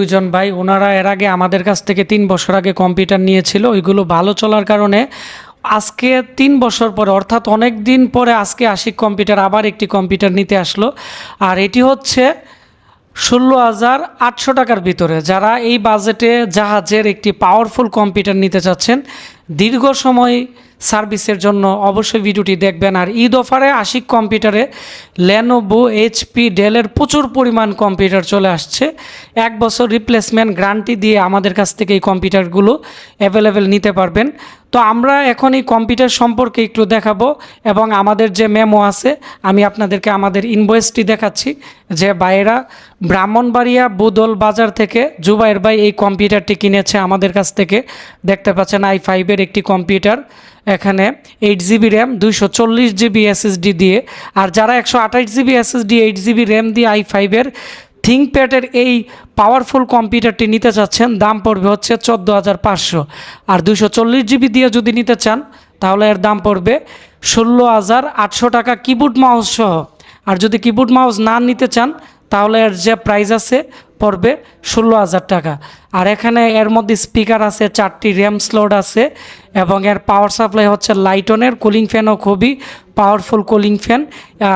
দুজন ভাই ওনারা এর আগে আমাদের কাছ থেকে 3 বছর আগে কম্পিউটার নিয়েছিল, ওইগুলো ভালো চলার কারণে আজকে 3 বছর পরে অর্থাৎ অনেক দিন পরে আজকে আশিক কম্পিউটার আবার একটি কম্পিউটার নিতে আসলো। আর এটি হচ্ছে 16,800 টাকার ভিতরে। যারা এই বাজেটে জাহাজের একটি পাওয়ারফুল কম্পিউটার নিতে চাচ্ছেন দীর্ঘ সময় সার্ভিসের জন্য অবশ্যই ভিডিওটি দেখবেন। আর ঈদ অফারে আশিক কম্পিউটারে লেনোভো, এইচপি, ডেলের প্রচুর পরিমাণ কম্পিউটার চলে আসছে। 1 বছর রিপ্লেসমেন্ট গ্যারান্টি দিয়ে আমাদের কাছ থেকে এই কম্পিউটারগুলো অ্যাভেলেবেল নিতে পারবেন। তো আমরা এখন এই কম্পিউটার সম্পর্কে একটু দেখাবো এবং আমাদের যে মেমো আছে আমি আপনাদেরকে আমাদের ইনভয়েসটি দেখাচ্ছি যে ভাইয়েরা ব্রাহ্মণবাড়িয়া বুদল বাজার থেকে জুবাইর ভাই এই কম্পিউটারটি কিনেছে আমাদের কাছ থেকে। দেখতে পাচ্ছেন i5-এর একটি কম্পিউটার, এখানে 8GB র্যাম 240GB SSD দিয়ে। আর যারা 128GB SSD 8GB র্যাম দিয়ে i5-এর থিঙ্কপ্যাডের এই পাওয়ারফুল কম্পিউটারটি নিতে চাচ্ছেন দাম পড়বে হচ্ছে 14,500। আর 240GB দিয়ে যদি নিতে চান তাহলে এর দাম পড়বে 16,800 টাকা কিবোর্ড মাউস সহ। আর যদি কিবোর্ড মাউস না নিতে চান তাহলে এর যে প্রাইস আছে পড়বে 16,000 টাকা। আর এখানে এর মধ্যে স্পিকার আছে, 4টি র্যাম স্লট আছে এবং এর পাওয়ার সাপ্লাই হচ্ছে লাইটনের। কুলিং ফ্যানও খুবই পাওয়ারফুল কুলিং ফ্যান।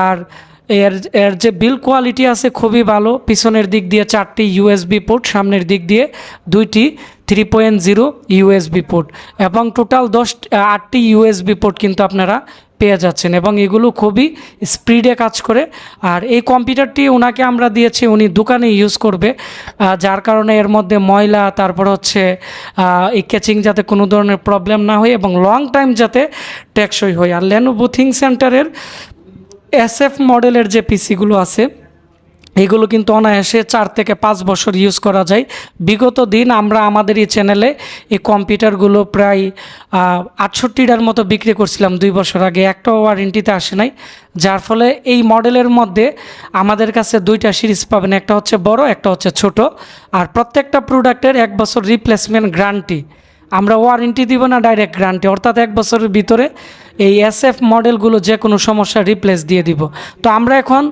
আর এর যে বিল কোয়ালিটি আছে খুবই ভালো। পিছনের দিক দিয়ে 4টি USB পোর্ট, সামনের দিক দিয়ে 2টি 3.0 USB পোর্ট এবং টোটাল 8টি USB পোর্ট কিন্তু আপনারা পেয়ে যাচ্ছেন এবং এগুলো খুবই স্পিডে কাজ করে। আর এই কম্পিউটারটি ওনাকে আমরা দিয়েছি, উনি দোকানে ইউজ করবে, যার কারণে এর মধ্যে ময়লা তারপর হচ্ছে এই ক্যাচিং যাতে কোনো ধরনের প্রবলেম না হয় এবং লং টাইম যাতে টেকসই হয়। আর লেনোভো থিংকসেন্টারের SF মডেলের যে পিসিগুলো আছে এগুলো কিন্তু অনায়াসে 4 থেকে 5 বছর ইউজ করা যায়। বিগত দিন আমরা আমাদের এই চ্যানেলে এই কম্পিউটারগুলো প্রায় 68টার মতো বিক্রি করছিলাম 2 বছর আগে, একটাও ওয়ারেন্টিতে আসে নাই। যার ফলে এই মডেলের মধ্যে আমাদের কাছে 2টা সিরিজ পাবেন, একটা হচ্ছে বড়, একটা হচ্ছে ছোট। আর প্রত্যেকটা প্রোডাক্টের 1 বছর রিপ্লেসমেন্ট গ্যারান্টি, আমরা ওয়ারেন্টি দিব না, ডাইরেক্ট গ্যারান্টি, অর্থাৎ 1 বছরের ভিতরে এই SF মডেলগুলো যে কোনো সমস্যা রিপ্লেস দিয়ে দিব। তো আমরা এখন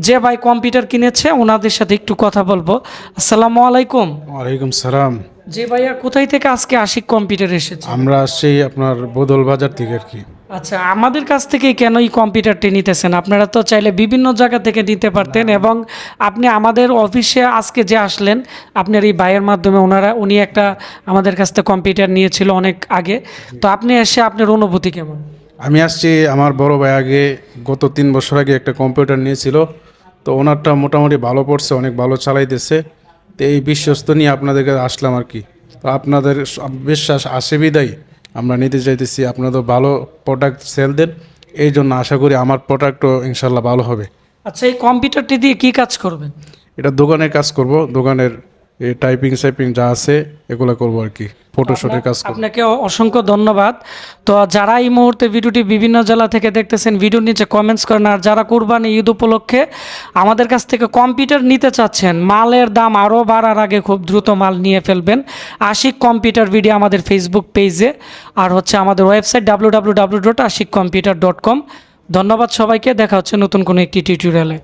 যে ভাই কম্পিউটার কিনেছে ওনাদের সাথে একটু কথা বলবো। আসসালামু আলাইকুম। ওয়ালাইকুম সালাম। জি ভাইয়া, কোথায় থেকে আজকে আশিক কম্পিউটার এসেছে? আমরা আসছি আপনার বদল বাজার থেকে আর কি। আচ্ছা, আমাদের কাছ থেকে কেন এই কম্পিউটারটি নিতেছেন? আপনারা তো চাইলে বিভিন্ন জায়গা থেকে নিতে পারতেন এবং আপনি আমাদের অফিসে আজকে যে আসলেন আপনার এই ভাইয়ের মাধ্যমে, উনি একটা আমাদের কাছ থেকে কম্পিউটার নিয়েছিল অনেক আগে। তো আপনি এসে আপনার অনুভূতি কেমন? আমি আসছি, আমার বড় ভাই আগে গত 3 বছর আগে একটা কম্পিউটার নিয়েছিল, তো ওনারটা মোটামুটি ভালো পড়ছে, অনেক ভালো চালাইতেছে। তো এই বিশ্বস্ত নিয়ে আপনাদের কাছে আসলাম আর কি। তো আপনাদের বিশ্বাস আসে বিদায় আমরা নিতে চাইতেছি। আপনাদের ভালো প্রোডাক্ট সেল দেন, এই জন্য আশা করি আমার প্রোডাক্টও ইনশাল্লাহ ভালো হবে। আচ্ছা, এই কম্পিউটারটি দিয়ে কি কাজ করবেন? এটা দোকানের কাজ করব, দোকানের এই টাইপিং যা আছে এগুলো করবো আর কি, ফটোশুটের কাজ করব। আপনাকে অসংখ্য ধন্যবাদ। তো যারা এই মুহূর্তে ভিডিওটি বিভিন্ন জেলা থেকে দেখতেছেন ভিডিওর নিচে কমেন্টস করেন। আর যারা কুরবানি ঈদ উপলক্ষে আমাদের কাছ থেকে কম্পিউটার নিতে চাচ্ছেন, মালের দাম আরও বাড়ার আগে খুব দ্রুত মাল নিয়ে ফেলবেন। আশিক কম্পিউটার ভিডিও আমাদের ফেসবুক পেজে আর হচ্ছে আমাদের ওয়েবসাইট www.ashikcomputer.com। ধন্যবাদ সবাইকে, দেখা হচ্ছে নতুন কোনো একটি টিউটোরিয়ালে।